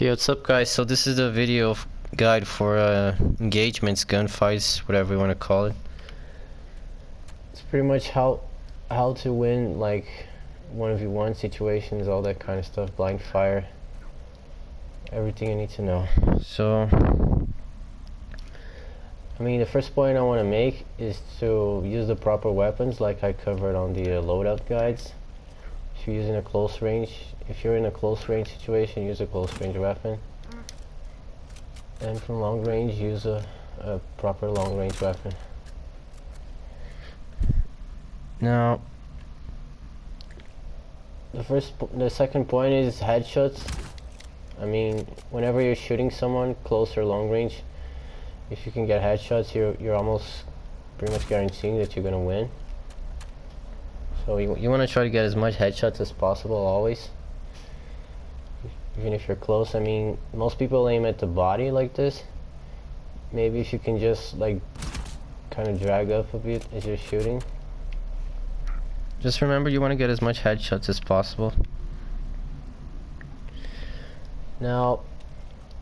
Okay, what's up guys? So this is the video guide for engagements, gunfights, whatever you want to call it. It's pretty much how to win like 1v1 situations, all that kind of stuff, blind fire, everything you need to know. So I mean, the first point I want to make is to use the proper weapons like I covered on the loadout guides. If you're using a close range, if you're in a close range situation, use a close range weapon. And from long range, use a proper long range weapon. Now, the second point is headshots. I mean, whenever you're shooting someone close or long range, if you can get headshots, you're almost pretty much guaranteeing that you're gonna win. So you want to try to get as much headshots as possible always, even if you're close. I mean, most people aim at the body like this. Maybe if you can just like kind of drag up a bit as you're shooting. Just remember, you want to get as much headshots as possible. Now,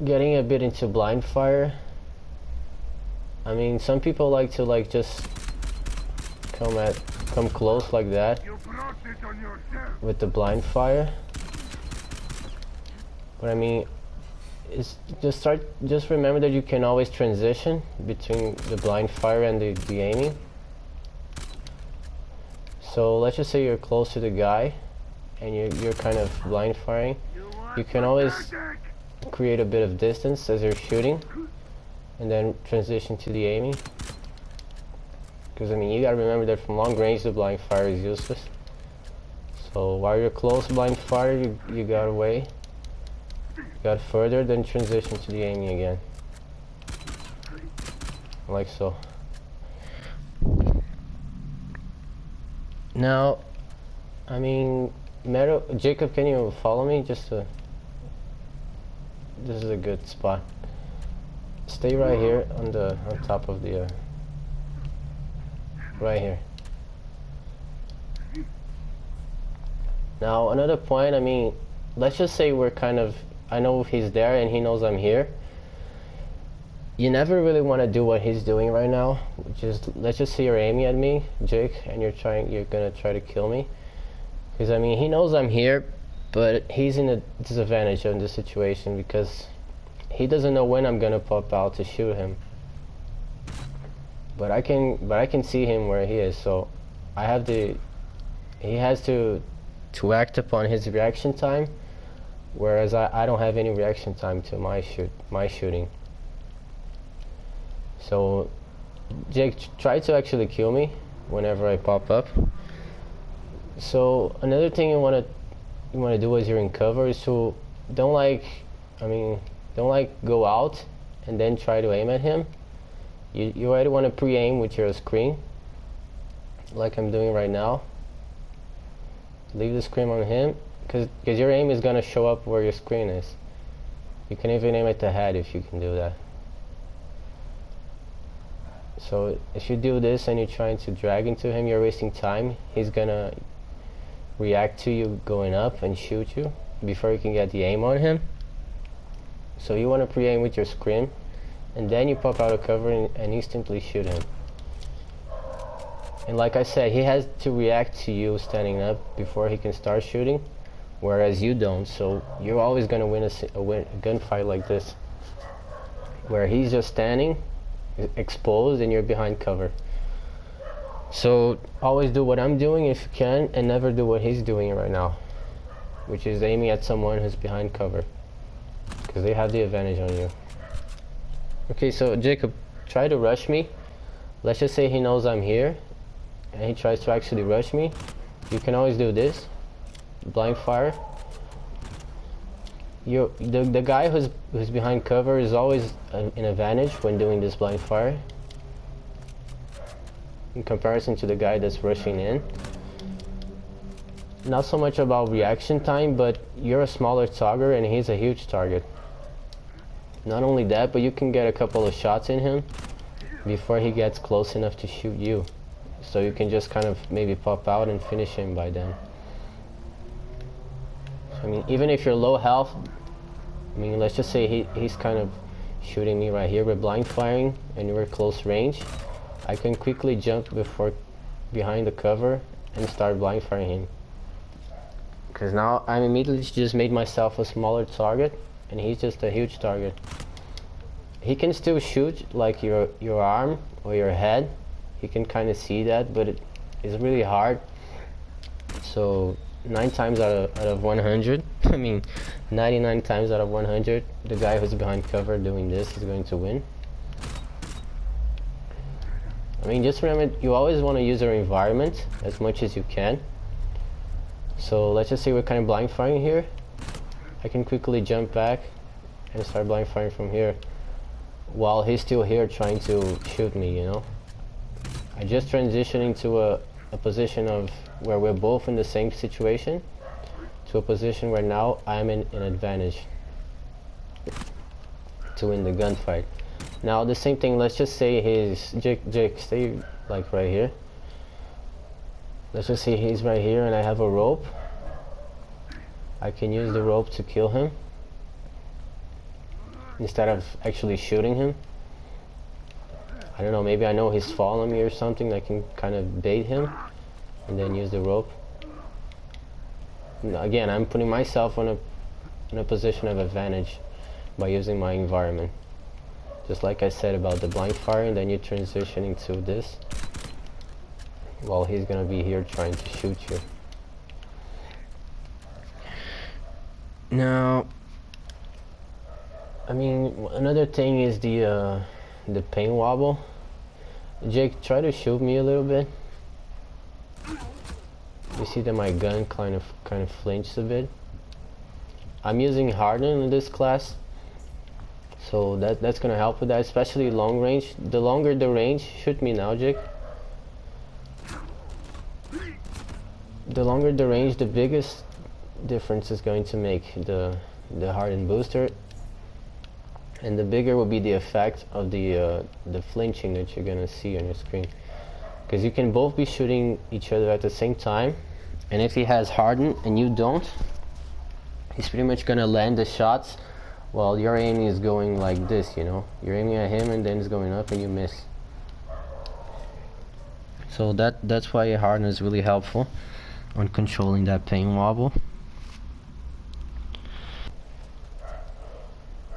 getting a bit into blind fire. I mean, some people like to just come close like that with the blind fire. But I mean, it's just remember that you can always transition between the blind fire and the aiming. So let's just say you're close to the guy and you're kind of blind firing. You can always create a bit of distance as you're shooting and then transition to the aiming. Because I mean, you gotta remember that from long range the blind fire is useless. So while you're close blind fire, you got away. You got further, then transition to the aiming again. Like so. Now, I mean, Jacob, can you follow me? This is a good spot. Stay right here on top of the right here. Now another point, I mean, let's just say I know he's there and he knows I'm here. You never really want to do what he's doing right now, which is, let's just say you're aiming at me, Jake, and you're gonna try to kill me. Because I mean, he knows I'm here, but he's in a disadvantage in this situation because he doesn't know when I'm gonna pop out to shoot him. But I can see him where he is, so he has to act upon his reaction time, whereas I don't have any reaction time to my shooting. So Jake, try to actually kill me whenever I pop up. So another thing you want to do as you're in cover is to don't go out and then try to aim at him. You already want to pre-aim with your screen, like I'm doing right now. Leave the screen on him, because your aim is going to show up where your screen is. You can even aim at the head if you can do that. So if you do this and you're trying to drag into him, you're wasting time. He's going to react to you going up and shoot you before you can get the aim on him. So you want to pre-aim with your screen, and then you pop out of cover and instantly shoot him. And like I said, he has to react to you standing up before he can start shooting, whereas you don't. So you're always going to win a gunfight like this, where he's just standing exposed and you're behind cover. So always do what I'm doing if you can, and never do what he's doing right now, which is aiming at someone who's behind cover, because they have the advantage on you. Okay, so Jacob, try to rush me. Let's just say he knows I'm here and he tries to actually rush me. You can always do this, blind fire. The guy who's behind cover is always an advantage when doing this blind fire in comparison to the guy that's rushing in. Not so much about reaction time, but you're a smaller target and he's a huge target. Not only that, but you can get a couple of shots in him before he gets close enough to shoot you. So you can just kind of maybe pop out and finish him by then. I mean, even if you're low health, mean, let's just say he's kind of shooting me right here with blind firing and we're close range. I can quickly jump behind the cover and start blind firing him. Because now I'm immediately just made myself a smaller target and he's just a huge target. He can still shoot like your arm or your head. You can kind of see that, but it is really hard. So 9 times out of 100, I mean 99 times out of 100, the guy who's behind cover doing this is going to win. I mean, just remember, you always want to use your environment as much as you can. So let's just say we're kind of blind firing here. I can quickly jump back and start blind firing from here while he's still here trying to shoot me, you know. I just transitioned into a position of where we're both in the same situation to a position where now I'm in an advantage to win the gunfight. Now the same thing, let's just say Jake, stay like right here. Let's just say he's right here and I have a rope. I can use the rope to kill him instead of actually shooting him. I don't know, maybe I know he's following me or something. I can kind of bait him and then use the rope. Again, I'm putting myself in a position of advantage by using my environment. Just like I said about the blind fire, and then you transition into this while he's gonna be here trying to shoot you. Now, I mean, another thing is the pain wobble. Jake, try to shoot me a little bit. You see that my gun kind of flinched a bit. I'm using harden in this class, so that's gonna help with that, especially long range. The longer the range, shoot me now, Jake. The longer the range, the biggest difference is going to make the hardened booster, and the bigger will be the effect of the flinching that you're gonna see on your screen. Because you can both be shooting each other at the same time, and if he has hardened and you don't, he's pretty much gonna land the shots while your aiming is going like this, you know. You're aiming at him and then it's going up and you miss. So that's why a harden is really helpful on controlling that pain wobble.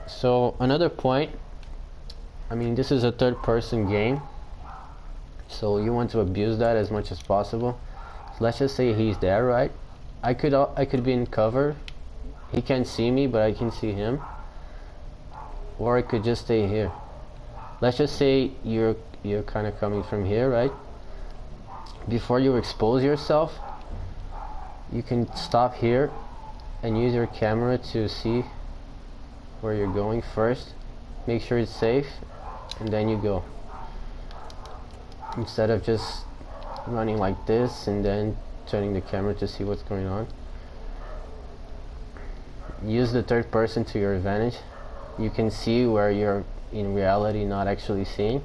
So another point, I mean, this is a third-person game, so you want to abuse that as much as possible. So let's just say he's there, right? I could be in cover. He can't see me, but I can see him. Or I could just stay here. Let's just say you're kind of coming from here, right? Before you expose yourself, you can stop here and use your camera to see where you're going first. Make sure it's safe, and then you go. Instead of just running like this and then turning the camera to see what's going on. Use the third person to your advantage. You can see where you're in reality not actually seeing.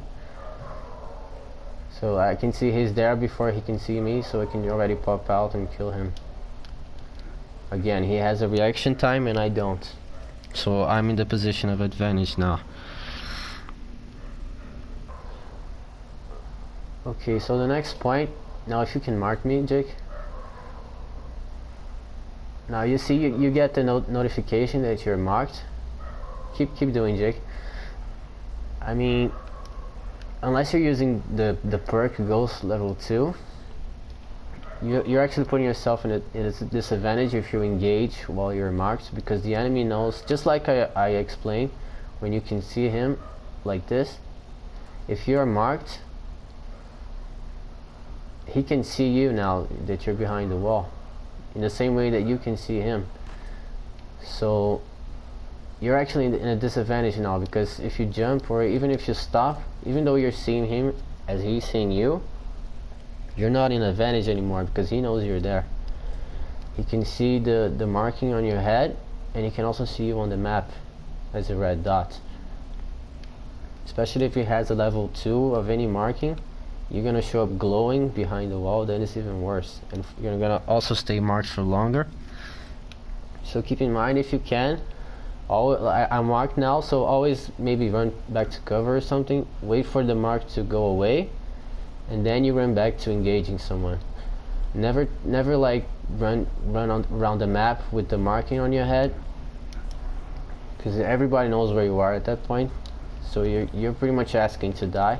So I can see he's there before he can see me, so I can already pop out and kill him. Again, he has a reaction time and I don't. So I'm in the position of advantage now. Okay, so the next point, now if you can mark me, Jake. Now you see you get the notification that you're marked. Keep doing, Jake. I mean, unless you're using the perk Ghost level 2, you're actually putting yourself in a disadvantage if you engage while you're marked, because the enemy knows, just like I explained, when you can see him like this, if you're marked, he can see you now that you're behind the wall in the same way that you can see him. So you're actually in a disadvantage now, because if you jump or even if you stop, even though you're seeing him as he's seeing you, you're not in advantage anymore, because he knows you're there. He can see the marking on your head, and he can also see you on the map as a red dot. Especially if he has a level 2 of any marking, you're gonna show up glowing behind the wall, then it's even worse, and you're gonna also stay marked for longer. So keep in mind, if you can, I'm marked now, so always maybe run back to cover or something. Wait for the mark to go away, and then you run back to engaging someone. Never like run around the map with the marking on your head, because everybody knows where you are at that point. So you're pretty much asking to die.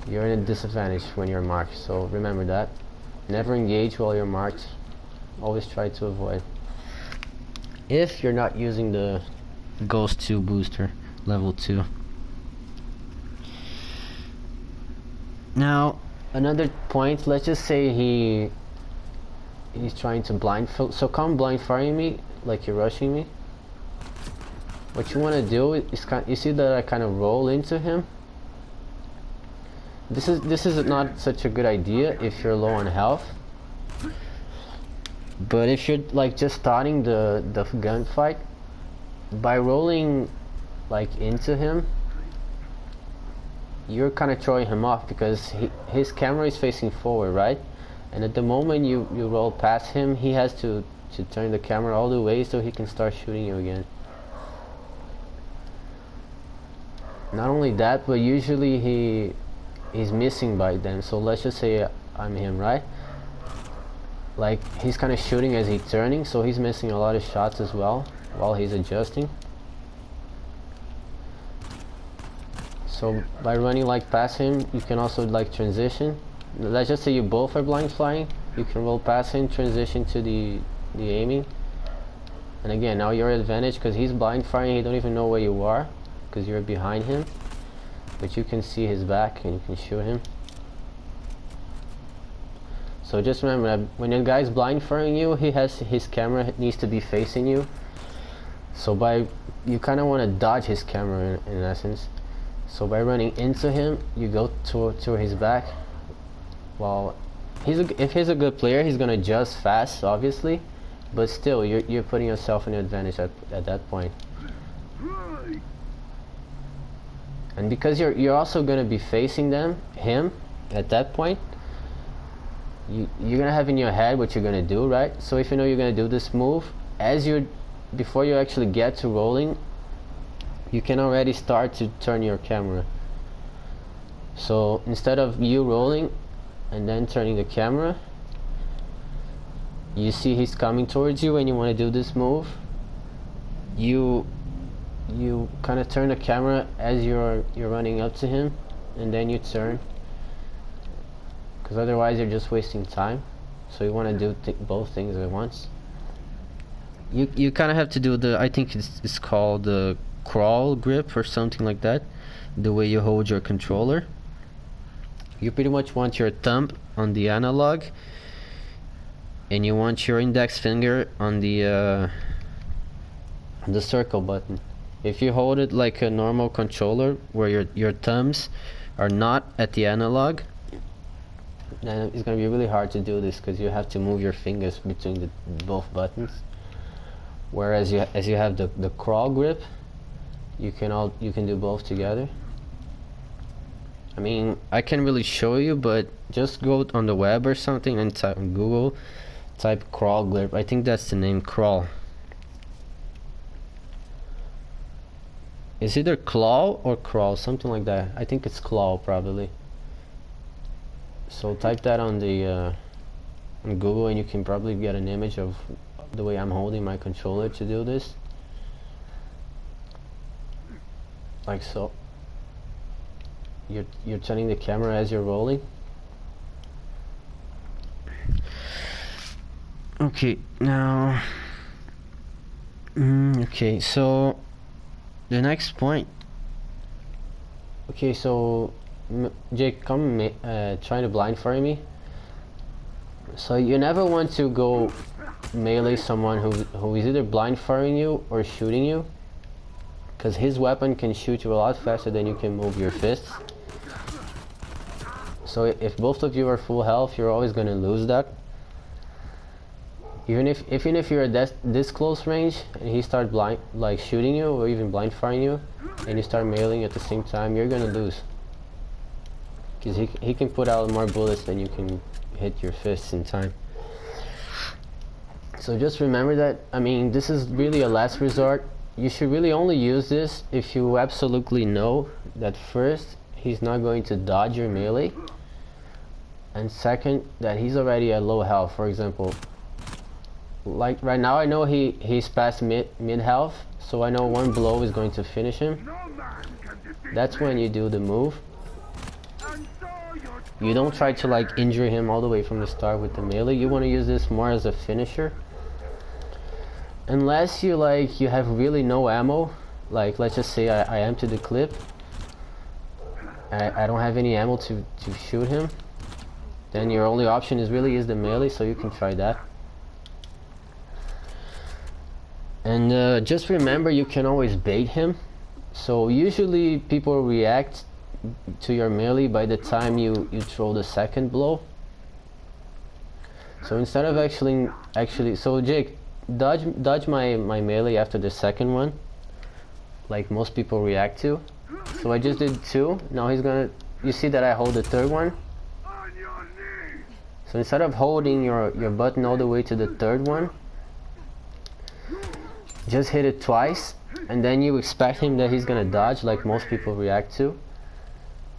You're in a disadvantage when you're marked. So remember that. Never engage while you're marked. Always try to avoid. If you're not using the Ghost 2 booster, level 2. Now, another point, let's just say he's trying to so come blind firing me, like you're rushing me. What you want to do is, you see that I kind of roll into him? This is not such a good idea if you're low on health. But if you're like just starting the gunfight, by rolling like into him, you're kind of throwing him off, because his camera is facing forward, right? And at the moment you roll past him, he has to turn the camera all the way so he can start shooting you again. Not only that, but usually he's missing by then. So let's just say I'm him, right? Like he's kind of shooting as he's turning, so he's missing a lot of shots as well while he's adjusting. So by running like past him, you can also like transition. Let's just say you both are blind flying, you can roll past him, transition to the aiming. And again, now you're at advantage because he's blind firing, he don't even know where you are because you're behind him. But you can see his back and you can shoot him. So just remember that when a guy's blind firing you, his camera needs to be facing you. So you kind of want to dodge his camera in essence. So by running into him, you go to his back. Well, if he's a good player, he's gonna adjust fast, obviously. But still, you're putting yourself in an advantage at that point. And because you're also gonna be facing him at that point. You're gonna have in your head what you're gonna do, right? So if you know you're gonna do this move, before you actually get to rolling, you can already start to turn your camera. So instead of you rolling and then turning the camera, you see he's coming towards you and you want to do this move, you kind of turn the camera as you're running up to him, and then you turn. Because otherwise you're just wasting time. So you want to do both things at once. You kind of have to do I think it's called the crawl grip or something like that, the way you hold your controller. You pretty much want your thumb on the analog, and you want your index finger on the circle button. If you hold it like a normal controller where your thumbs are not at the analog, then it's going to be really hard to do this because you have to move your fingers between both buttons. Whereas as you have the crawl grip, you can do both together. I mean, I can't really show you, but just go on the web or something and type on Google, type crawl grip. I think that's the name, crawl. It's either claw or crawl, something like that. I think it's claw probably. So type that on Google and you can probably get an image of the way I'm holding my controller to do this. Like so. You're turning the camera as you're rolling. Okay, now okay, so the next point. Okay, so Jake, come trying to blind fire me. So you never want to go melee someone who is either blind firing you or shooting you, because his weapon can shoot you a lot faster than you can move your fists. So if both of you are full health, you're always going to lose that. Even if you're at this close range and he starts shooting you or even blind firing you, and you start meleeing at the same time, you're going to lose. Because he can put out more bullets than you can hit your fists in time. So just remember that, I mean, this is really a last resort. You should really only use this if you absolutely know that first, he's not going to dodge your melee, and second, that he's already at low health. For example, like right now I know he's past mid health, so I know one blow is going to finish him. That's when you do the move. You don't try to like injure him all the way from the start with the melee. You want to use this more as a finisher. Unless you have really no ammo, like let's just say I empty the clip, I don't have any ammo to shoot him, then your only option is really use the melee, so you can try that. And just remember, you can always bait him. So usually people react to your melee by the time you throw the second blow. So instead of actually so Jake, dodge my melee after the second one, like most people react to. So I just did 2. Now he's gonna, you see that I hold the third one. So instead of holding your button all the way to the third one, just hit it twice, and then you expect him that he's gonna dodge like most people react to.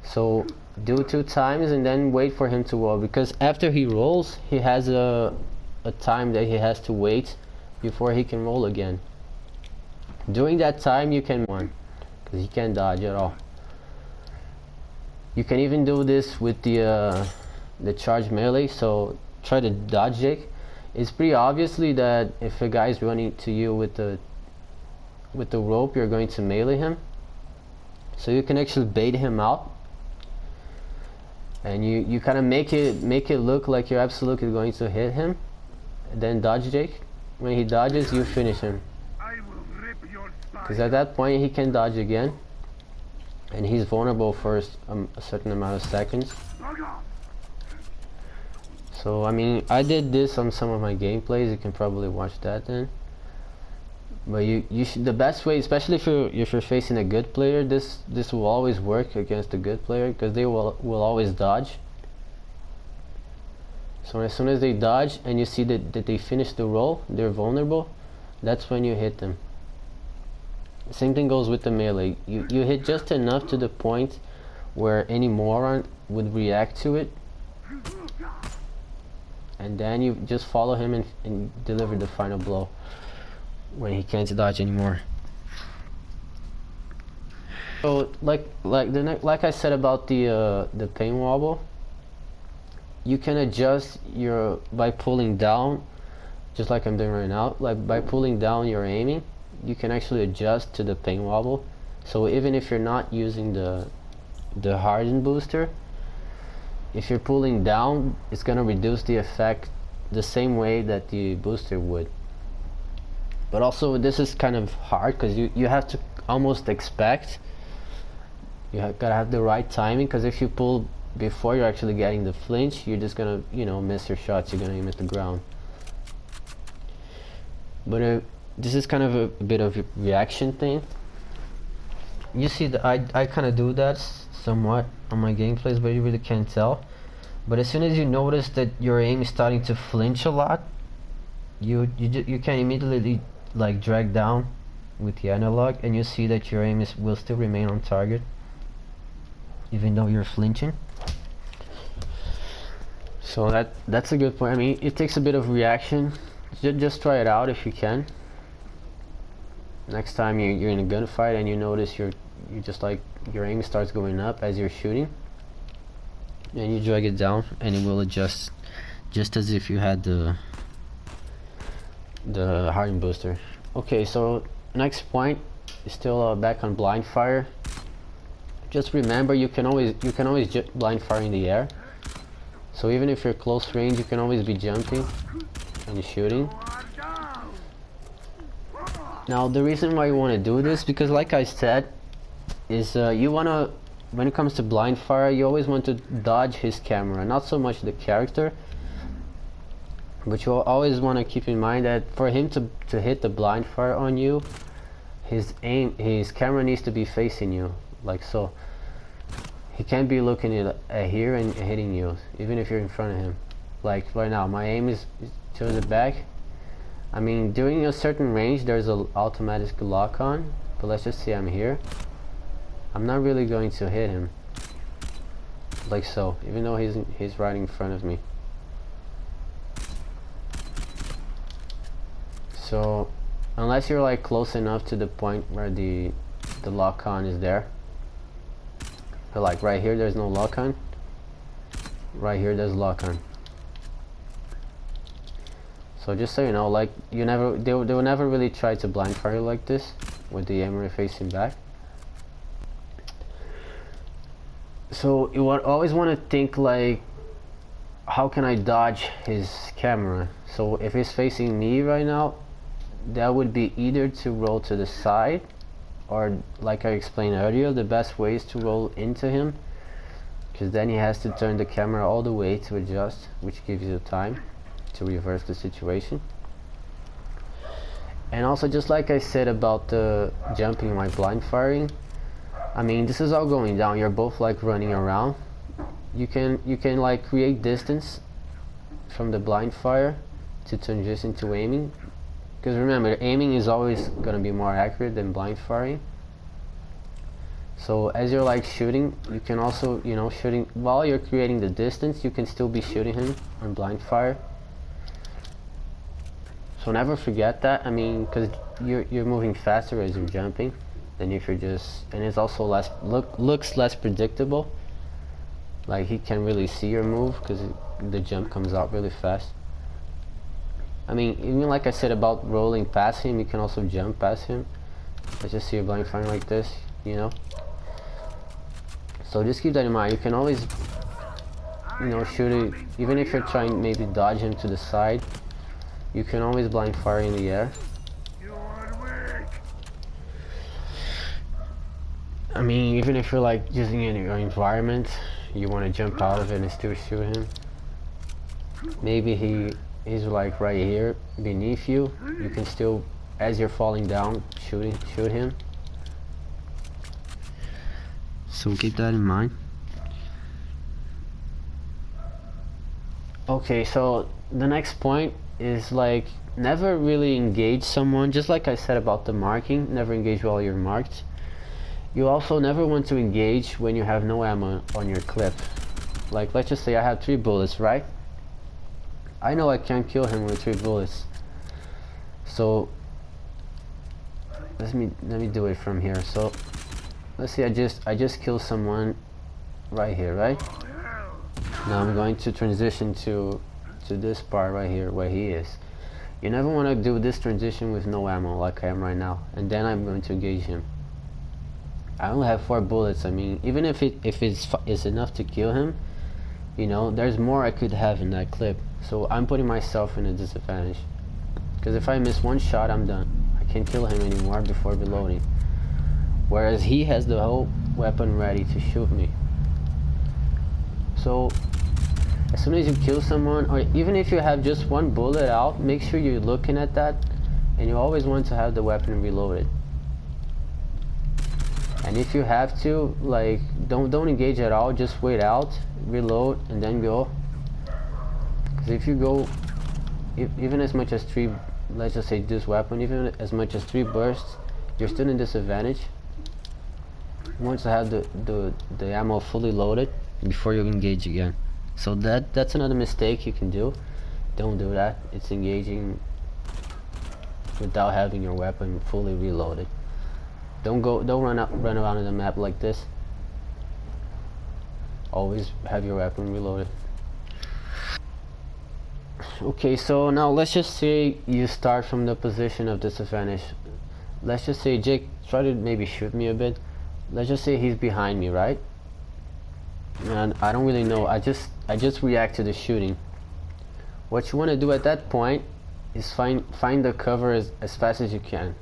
So do 2 times and then wait for him to roll, because after he rolls he has a time that he has to wait before he can roll again. During that time you can one, because he can't dodge at all. You can even do this with the charge melee, so try to dodge Jake. It's pretty obviously that if a guy is running to you with the rope, you're going to melee him. So you can actually bait him out, and you kind of make it look like you're absolutely going to hit him, and then dodge Jake. When he dodges, you finish him, because at that point he can dodge again, and he's vulnerable for a certain amount of seconds. So I mean, I did this on some of my gameplays. You can probably watch that then. But you should, the best way, especially if you're facing a good player, this will always work against a good player, because they will always dodge. So as soon as they dodge and you see that they finish the roll, they're vulnerable, that's when you hit them. Same thing goes with the melee. You hit just enough to the point where any moron would react to it, and then you just follow him and deliver the final blow when he can't dodge anymore. So like I said about the pain wobble, you can adjust by pulling down, just like I'm doing right now. Like by pulling down your aiming, you can actually adjust to the pain wobble. So even if you're not using the hardened booster, if you're pulling down, it's gonna reduce the effect the same way that the booster would. But also this is kind of hard, because you have to almost expect, gotta have the right timing, because if you pull before you're actually getting the flinch, you're just gonna miss your shots. You're gonna aim at the ground. But this is kind of a bit of a reaction thing. You see that I kind of do that somewhat on my gameplays, but you really can't tell. But as soon as you notice that your aim is starting to flinch a lot, you can immediately like drag down with the analog, and you see that your aim will still remain on target even though you're flinching. So that's a good point. I mean, it takes a bit of reaction. Just try it out if you can. Next time you're in a gunfight and you notice you just like your aim starts going up as you're shooting, and you drag it down, and it will adjust just as if you had the hardened booster. Okay, so next point is still back on blind fire. Just remember, you can always blind fire in the air. So even if you're close range, you can always be jumping and shooting. Now the reason why you want to do this, because like I said, is you want to, when it comes to blind fire, you always want to dodge his camera, not so much the character. But you always want to keep in mind that for him to hit the blind fire on you, his camera needs to be facing you, like so. He can't be looking at here and hitting you, even if you're in front of him. Like right now, my aim is to the back, I mean, during a certain range there's an automatic lock on, but let's just say I'm here. I'm not really going to hit him like so, even though he's right in front of me. So unless you're like close enough to the point where the lock on is there, but like right here there's no lock on, right here there's lock on. So just so you know, like they will never really try to blind fire like this with the camera facing back. So you always want to think like, how can I dodge his camera? So if he's facing me right now, that would be either to roll to the side, or like I explained earlier, the best way is to roll into him, because then he has to turn the camera all the way to adjust, which gives you time to reverse the situation. And also, just like I said about the jumping while blind firing, I mean, this is all going down, you're both like running around. You can like create distance from the blind fire to transition to aiming, because remember, aiming is always going to be more accurate than blind firing. So as you're like shooting, you can also, you know, shooting while you're creating the distance, you can still be shooting him on blind fire. So never forget that. I mean, because you're moving faster as you're jumping than if you're just, and it's also looks less predictable. Like he can't really see your move because the jump comes out really fast. I mean, even like I said about rolling past him, you can also jump past him. Let's just see a blind fire like this, you know. So just keep that in mind. You can always, you know, shoot it, even if you're trying maybe dodge him to the side. You can always blind fire in the air. I mean, even if you're like using in your environment, you want to jump out of it and still shoot him. Maybe he's like right here beneath you. You can still, as you're falling down, shoot him. So keep that in mind. Okay, so the next point is like, never really engage someone, just like I said about the marking, never engage while you're marked. You also never want to engage when you have no ammo on your clip. Like, let's just say I have 3 bullets, right? I know I can't kill him with 3 bullets. So let me do it from here. So let's see, I just killed someone right here, right? Now I'm going to transition to this part right here where he is. You never want to do this transition with no ammo like I am right now, and then I'm going to engage him. I only have 4 bullets. I mean, even if it's enough to kill him, you know, there's more I could have in that clip. So I'm putting myself in a disadvantage, because if I miss one shot, I'm done. I can't kill him anymore before reloading. Whereas he has the whole weapon ready to shoot me. So as soon as you kill someone, or even if you have just 1 bullet out, make sure you're looking at that, and you always want to have the weapon reloaded. And if you have to, like, don't engage at all, just wait out, reload, and then go. Because if you go even as much as 3, let's just say this weapon, even as much as 3 bursts, you're still in disadvantage. You want to have the ammo fully loaded before you engage again. So that's another mistake you can do. Don't do that. It's engaging without having your weapon fully reloaded. Don't run around in the map like this. Always have your weapon reloaded. Okay, so now let's just say you start from the position of disadvantage. Let's just say Jake try to maybe shoot me a bit. Let's just say he's behind me, right? And I don't really know. I just react to the shooting. What you want to do at that point is find the cover as fast as you can.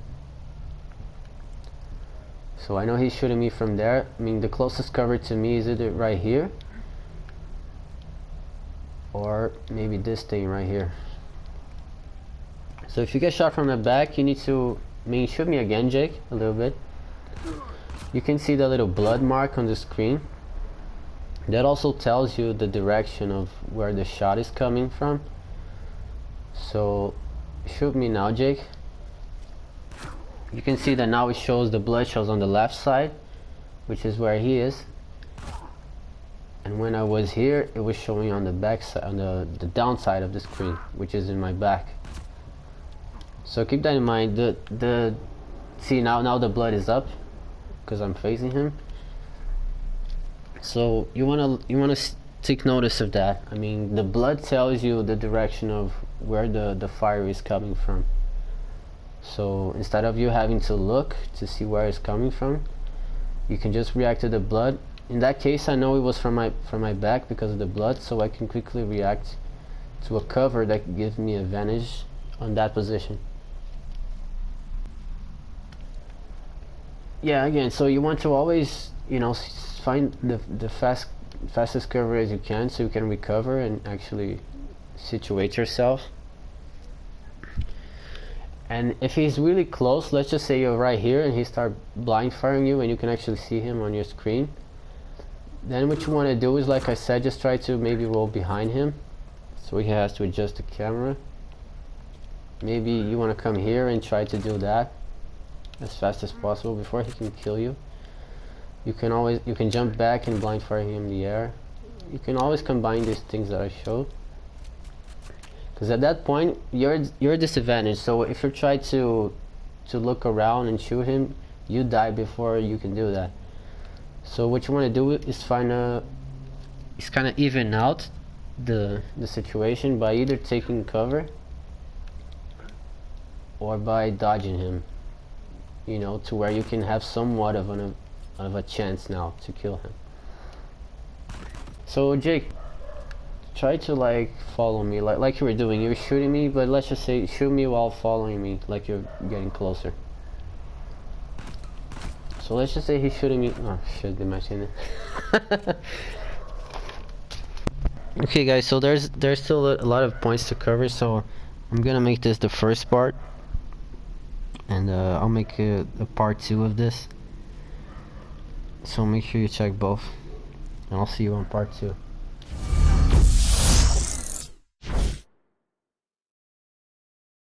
So I know he's shooting me from there. I mean, the closest cover to me is either right here, or maybe this thing right here. So if you get shot from the back, you need to, I mean, shoot me again, Jake, a little bit. You can see the little blood mark on the screen. That also tells you the direction of where the shot is coming from. So shoot me now, Jake. You can see that now it shows, the blood shows on the left side, which is where he is. And when I was here, it was showing on the back side, on the down side of the screen, which is in my back. So keep that in mind. See now the blood is up because I'm facing him. So you wanna take notice of that. I mean, the blood tells you the direction of where the fire is coming from. So instead of you having to look to see where it's coming from, you can just react to the blood. In that case, I know it was from my back because of the blood, so I can quickly react to a cover that gives me advantage on that position. Yeah, again, so you want to always, you know, find the fastest cover as you can, so you can recover and actually situate yourself. And if he's really close, let's just say you're right here and he start blind firing you and you can actually see him on your screen, then what you want to do is, like I said, just try to maybe roll behind him so he has to adjust the camera. Maybe you want to come here and try to do that as fast as possible before he can kill you. You can jump back and blind fire him in the air. You can always combine these things that I showed, because at that point you're disadvantaged. So if you try to look around and shoot him, you die before you can do that. So what you want to do is kind of even out the situation by either taking cover or by dodging him, you know, to where you can have somewhat of a chance now to kill him. So Jake, try to like follow me like you were doing. You're shooting me, but let's just say shoot me while following me, like you're getting closer. So let's just say he's shooting me. Oh shit, am I seeing it? Okay guys, so there's still a lot of points to cover, so I'm gonna make this the first part, and I'll make a part 2 of this. So make sure you check both, and I'll see you on part 2.